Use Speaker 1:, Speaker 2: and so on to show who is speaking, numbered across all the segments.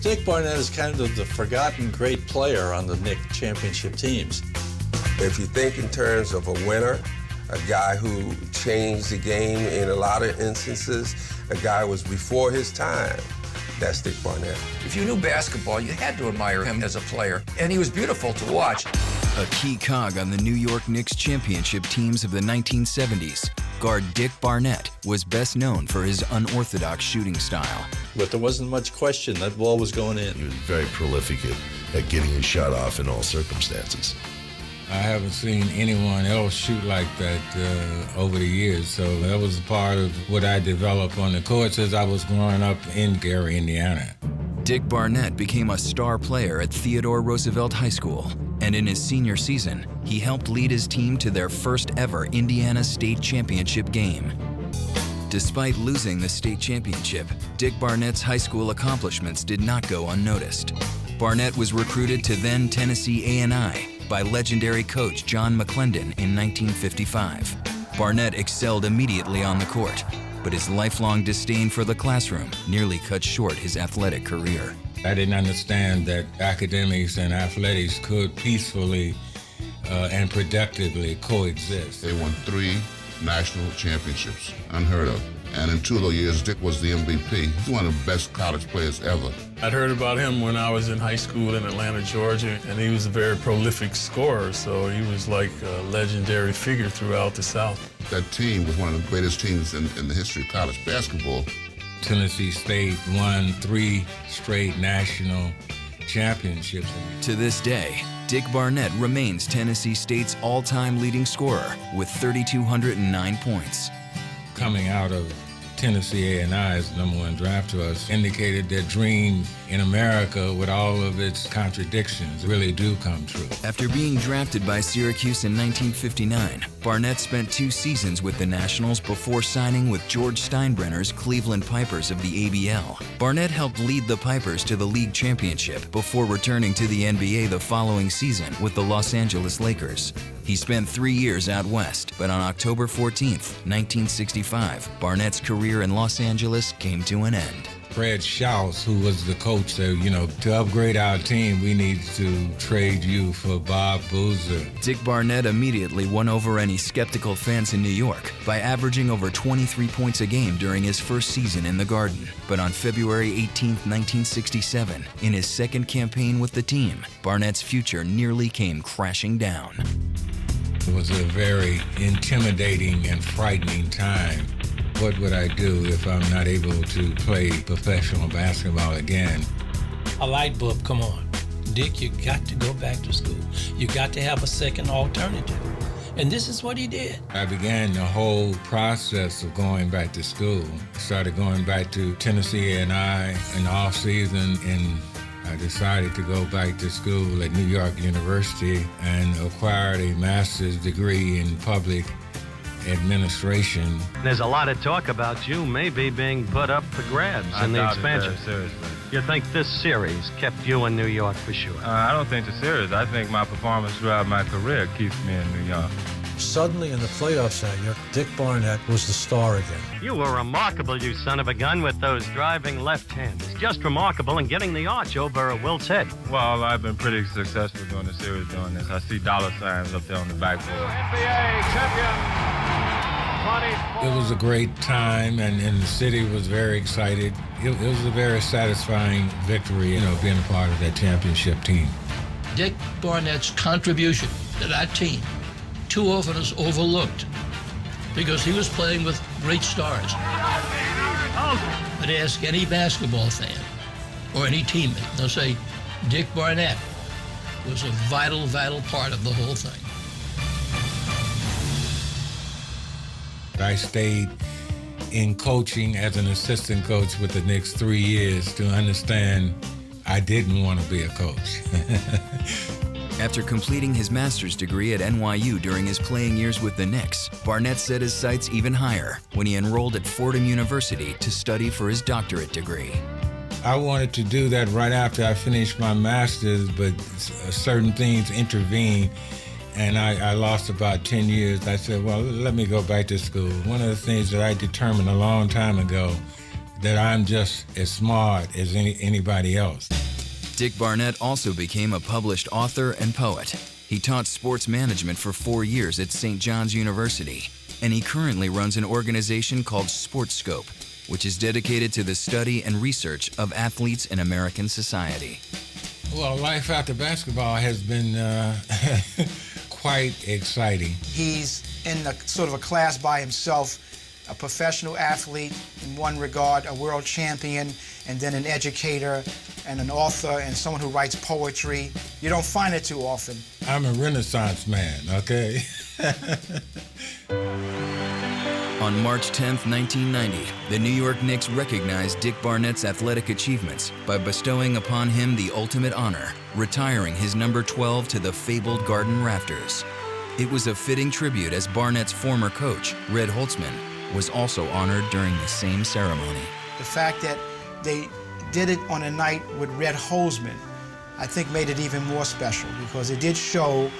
Speaker 1: Dick Barnett is kind of the forgotten great player on the Knicks championship teams.
Speaker 2: If you think in terms of a winner, a guy who changed the game in a lot of instances, a guy who was before his time, that's Dick Barnett.
Speaker 3: If you knew basketball, you had to admire him as a player, and he was beautiful to watch.
Speaker 4: A key cog on the New York Knicks championship teams of the 1970s, guard Dick Barnett was best known for his unorthodox shooting style.
Speaker 1: But there wasn't much question that ball was going in.
Speaker 5: He was very prolific at getting his shot off in all circumstances.
Speaker 6: I haven't seen anyone else shoot like that over the years, so that was part of what I developed on the courts as I was growing up in Gary, Indiana.
Speaker 4: Dick Barnett became a star player at Theodore Roosevelt High School, and in his senior season, he helped lead his team to their first ever Indiana State Championship game. Despite losing the state championship, Dick Barnett's high school accomplishments did not go unnoticed. Barnett was recruited to then Tennessee A&I by legendary coach John McClendon in 1955. Barnett excelled immediately on the court, but his lifelong disdain for the classroom nearly cut short his athletic career.
Speaker 6: I didn't understand that academics and athletics could peacefully and productively coexist.
Speaker 7: They won 3 national championships, unheard of. And in 2 of those years, Dick was the MVP. He's one of the best college players ever.
Speaker 8: I'd heard about him when I was in high school in Atlanta, Georgia, and he was a very prolific scorer, so he was like a legendary figure throughout the South.
Speaker 7: That team was one of the greatest teams in the history of college basketball.
Speaker 6: Tennessee State won 3 straight national championships.
Speaker 4: To this day, Dick Barnett remains Tennessee State's all-time leading scorer with 3,209 points.
Speaker 6: Coming out of Tennessee A&I's #1 draft to us indicated that dream in America, with all of its contradictions, really do come true.
Speaker 4: After being drafted by Syracuse in 1959, Barnett spent 2 seasons with the Nationals before signing with George Steinbrenner's Cleveland Pipers of the ABL. Barnett helped lead the Pipers to the league championship before returning to the NBA the following season with the Los Angeles Lakers. He spent 3 years out west, but on October 14th, 1965, Barnett's career in Los Angeles came to an end.
Speaker 6: Fred Schaus, who was the coach, said, to upgrade our team, we need to trade you for Bob Boozer.
Speaker 4: Dick Barnett immediately won over any skeptical fans in New York by averaging over 23 points a game during his first season in the Garden. But on February 18, 1967, in his second campaign with the team, Barnett's future nearly came crashing down.
Speaker 6: It was a very intimidating and frightening time. What would I do if I'm not able to play professional basketball again?
Speaker 9: A light bulb, come on. Dick, you got to go back to school. You got to have a second alternative. And this is what he did.
Speaker 6: I began the whole process of going back to school. Started going back to Tennessee A&I in the off season, and I decided to go back to school at New York University and acquired a master's degree in public administration.
Speaker 10: There's a lot of talk about you maybe being put up for grabs in the expansion.
Speaker 11: Seriously.
Speaker 10: You think this series kept you in New York for sure?
Speaker 11: I don't think the series. I think my performance throughout my career keeps me in New York.
Speaker 12: Suddenly in the playoffs that year, Dick Barnett was the star again.
Speaker 10: You were remarkable, you son of a gun, with those driving left hands. Just remarkable in getting the arch over Wilt's head.
Speaker 11: Well, I've been pretty successful during the series doing this. I see dollar signs up there on the backboard.
Speaker 13: NBA champion.
Speaker 6: It was a great time, and the city was very excited. It was a very satisfying victory, being a part of that championship team.
Speaker 9: Dick Barnett's contribution to that team too often is overlooked because he was playing with great stars. But ask any basketball fan or any teammate, they'll say Dick Barnett was a vital, vital part of the whole thing.
Speaker 6: I stayed in coaching as an assistant coach with the Knicks 3 years to understand I didn't want to be a coach.
Speaker 4: After completing his master's degree at NYU during his playing years with the Knicks, Barnett set his sights even higher when he enrolled at Fordham University to study for his doctorate degree.
Speaker 6: I wanted to do that right after I finished my master's, but certain things intervened, and I lost about 10 years. I said, well, let me go back to school. One of the things that I determined a long time ago, that I'm just as smart as anybody else.
Speaker 4: Dick Barnett also became a published author and poet. He taught sports management for 4 years at St. John's University, and he currently runs an organization called SportsScope, which is dedicated to the study and research of athletes in American society.
Speaker 6: Well, life after basketball has been quite exciting.
Speaker 14: He's in a sort of a class by himself, a professional athlete in one regard, a world champion, and then an educator and an author and someone who writes poetry. You don't find it too often.
Speaker 6: I'm a Renaissance man, okay?
Speaker 4: On March 10th, 1990, the New York Knicks recognized Dick Barnett's athletic achievements by bestowing upon him the ultimate honor, retiring his number 12 to the fabled Garden Rafters. It was a fitting tribute as Barnett's former coach, Red Holtzman, was also honored during the same ceremony.
Speaker 14: The fact that they did it on a night with Red Holtzman, I think made it even more special because it did show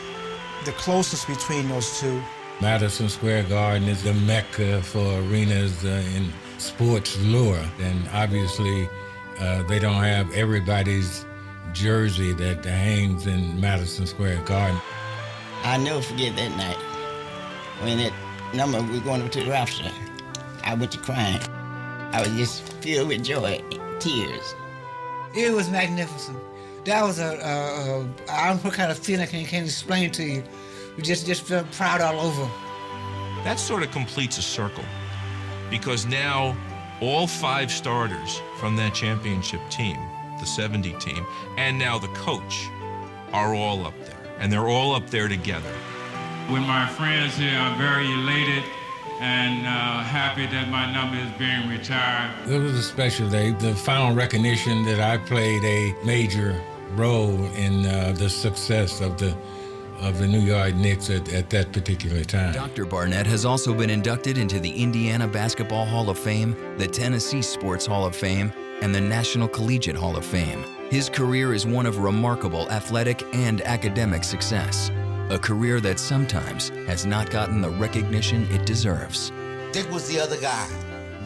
Speaker 14: the closeness between those two.
Speaker 6: Madison Square Garden is the mecca for arenas in sports lure, and obviously they don't have everybody's jersey that hangs in Madison Square Garden.
Speaker 15: I'll never forget that night when that number was going up to the rafters. I went to crying. I was just filled with joy, tears.
Speaker 16: It was magnificent. That was I don't know what kind of feeling I can't explain to you. You just felt proud all over.
Speaker 17: That sort of completes a circle because now all 5 starters from that championship team, the 70 team, and now the coach are all up there, and they're all up there together.
Speaker 11: With my friends here, I'm very elated and happy that my number is being retired.
Speaker 6: It was a special day. The final recognition that I played a major role in the success of the New York Knicks at that particular time.
Speaker 4: Dr. Barnett has also been inducted into the Indiana Basketball Hall of Fame, the Tennessee Sports Hall of Fame, and the National Collegiate Hall of Fame. His career is one of remarkable athletic and academic success, a career that sometimes has not gotten the recognition it deserves.
Speaker 18: Dick was the other guy,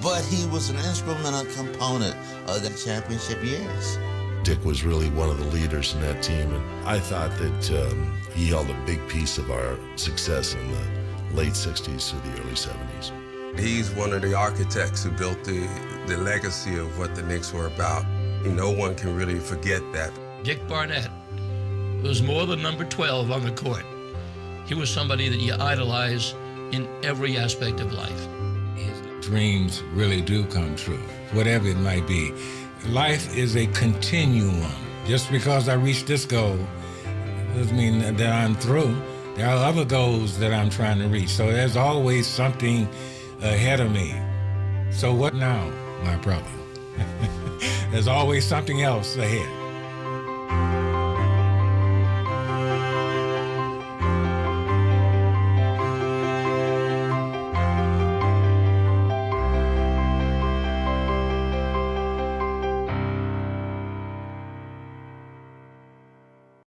Speaker 18: but he was an instrumental component of the championship years.
Speaker 5: Dick was really one of the leaders in that team, and I thought that he held a big piece of our success in the late 60s to the early 70s.
Speaker 2: He's one of the architects who built the legacy of what the Knicks were about. No one can really forget that.
Speaker 9: Dick Barnett was more than number 12 on the court. He was somebody that you idolize in every aspect of life.
Speaker 6: His dreams really do come true, whatever it might be. Life is a continuum. Just because I reached this goal doesn't mean that I'm through. There are other goals that I'm trying to reach, so there's always something ahead of me. So what now, my brother? There's always something else ahead.